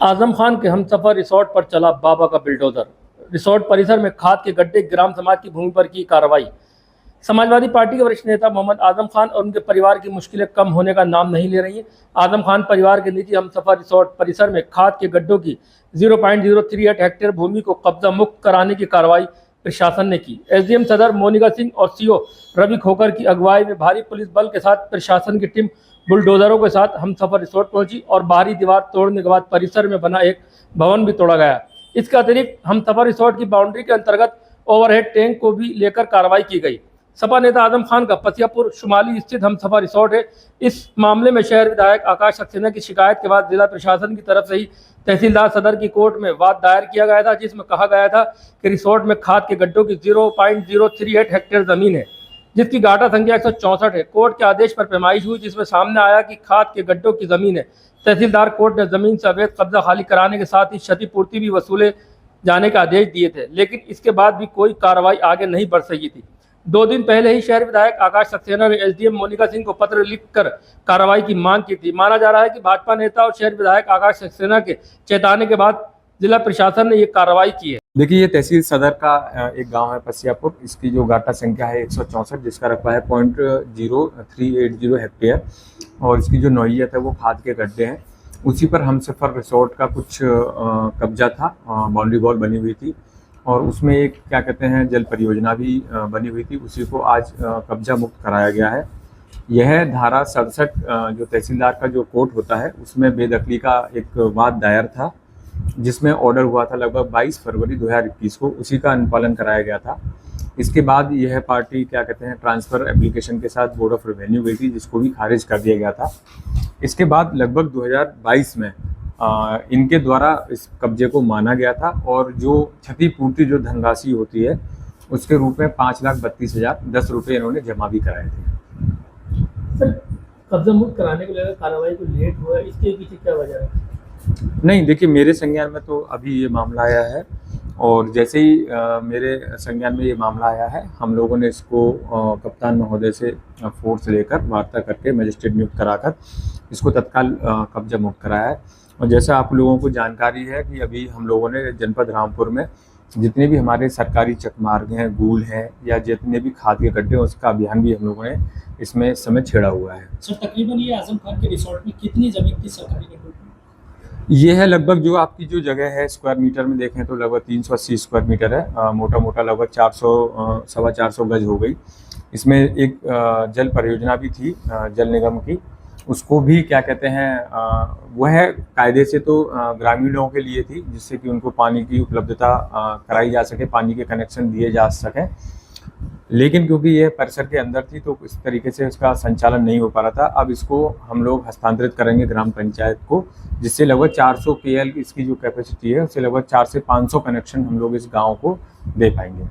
आजम खान के हमसफर रिसोर्ट पर चला बाबा का बिल्डोजर। रिसोर्ट परिसर में खाद के गड्ढे, ग्राम समाज की भूमि पर की कार्रवाई। समाजवादी पार्टी के वरिष्ठ नेता मोहम्मद आजम खान और उनके परिवार की मुश्किलें कम होने का नाम नहीं ले रही हैं। आजम खान परिवार के निजी हमसफर रिसोर्ट परिसर में खाद के गड्ढों की 0.038 हेक्टेयर भूमि को कब्जा मुक्त कराने की कार्रवाई प्रशासन ने की। एसडीएम सदर मोनिका सिंह और सीओ रवि खोकर की अगुवाई में भारी पुलिस बल के साथ प्रशासन की टीम बुलडोजरों के साथ हमसफर रिसोर्ट पहुंची और बाहरी दीवार तोड़ने के बाद परिसर में बना एक भवन भी तोड़ा गया। इसके अतिरिक्त हमसफर रिसोर्ट की बाउंड्री के अंतर्गत ओवरहेड टैंक को भी लेकर कार्रवाई की गई। सपा नेता आजम खान का पसियापुर शुमाली स्थित हमसफर रिसोर्ट है। इस मामले में शहर विधायक आकाश सक्सेना की शिकायत के बाद जिला प्रशासन की तरफ से ही तहसीलदार सदर की कोर्ट में वाद दायर किया गया था, जिसमें कहा गया था कि रिसोर्ट में खाद के गड्ढों की 0.038 हेक्टेयर जमीन है, जिसकी गाटा संख्या 164 है। कोर्ट के आदेश पर पैमाइश हुई, जिसमें सामने आया कि खाद के गड्ढों की जमीन है। तहसीलदार कोर्ट ने जमीन से अवैध कब्जा खाली कराने के साथ ही क्षतिपूर्ति भी वसूले जाने का आदेश दिए थे, लेकिन इसके बाद भी कोई कार्रवाई आगे नहीं बढ़ सकी थी। 2 दिन पहले ही शहर विधायक आकाश सक्सेना ने एसडीएम मोनिका सिंह को पत्र लिखकर कार्रवाई की मांग की थी। माना जा रहा है कि भाजपा नेता और शहर विधायक आकाश सक्सेना के चेताने के बाद जिला प्रशासन ने ये कार्रवाई की है। देखिए, ये तहसील सदर का एक गांव है पसियापुर। इसकी जो गाटा संख्या है 164, जिसका रकबा है 0.0380 हेक्टेयर, और इसकी जो नौइयत है वो खाद के गड्ढे हैं। उसी पर हमसफर रिसोर्ट का कुछ कब्जा था, बाउंड्री वॉल बनी हुई थी और उसमें एक क्या कहते हैं जल परियोजना भी बनी हुई थी। उसी को आज कब्जा मुक्त कराया गया है। यह धारा 67 जो तहसीलदार का जो कोर्ट होता है उसमें बेदखली का एक वाद दायर था, जिसमें ऑर्डर हुआ था लगभग 22 फरवरी 2021 को। उसी का अनुपालन कराया गया था। इसके बाद यह पार्टी क्या कहते हैं ट्रांसफ़र एप्लीकेशन के साथ बोर्ड ऑफ रेवेन्यू गई थी, जिसको भी खारिज कर दिया गया था। इसके बाद लगभग 2022 में इनके द्वारा इस कब्जे को माना गया था और जो क्षतिपूर्ति जो धनराशि होती है उसके रूप में 5,32,010 रुपये इन्होंने जमा भी कराए थे। सर, कब्जा मुक्त कराने को लेकर कार्रवाई को लेट हुआ, इसके पीछे क्या वजह है? नहीं, देखिए, मेरे संज्ञान में तो अभी ये मामला आया है और जैसे ही मेरे संज्ञान में ये मामला आया है, हम लोगों ने इसको कप्तान महोदय से फोर्स लेकर वार्ता करके मजिस्ट्रेट नियुक्त कराकर इसको तत्काल कब्जा मुक्त कराया है। और जैसा आप लोगों को जानकारी है कि अभी हम लोगों ने जनपद रामपुर में जितने भी हमारे सरकारी चकमार्ग हैं, गूल हैं या जितने भी खाद के गड्ढे हैं, उसका अभियान भी हम लोगों ने इसमें इस समय छेड़ा हुआ है। सर, तकरीबन ये आजम खान के रिसोर्ट में कितनी जमीन थी सरकारी गड्ढों की? ये है लगभग जो आपकी जो जगह है स्क्वायर मीटर में देखें तो लगभग 380 स्क्वायर मीटर है। मोटा मोटा लगभग 400 गज हो गई। इसमें एक जल परियोजना भी थी जल निगम की, उसको भी क्या कहते हैं वह कायदे से तो ग्रामीणों के लिए थी, जिससे कि उनको पानी की उपलब्धता कराई जा सके, पानी के कनेक्शन दिए जा सकें। लेकिन क्योंकि ये परिसर के अंदर थी तो इस तरीके से उसका संचालन नहीं हो पा रहा था। अब इसको हम लोग हस्तांतरित करेंगे ग्राम पंचायत को, जिससे लगभग 400 KL इसकी जो कैपेसिटी है उससे लगभग 400 से 500 कनेक्शन हम लोग इस गांव को दे पाएंगे।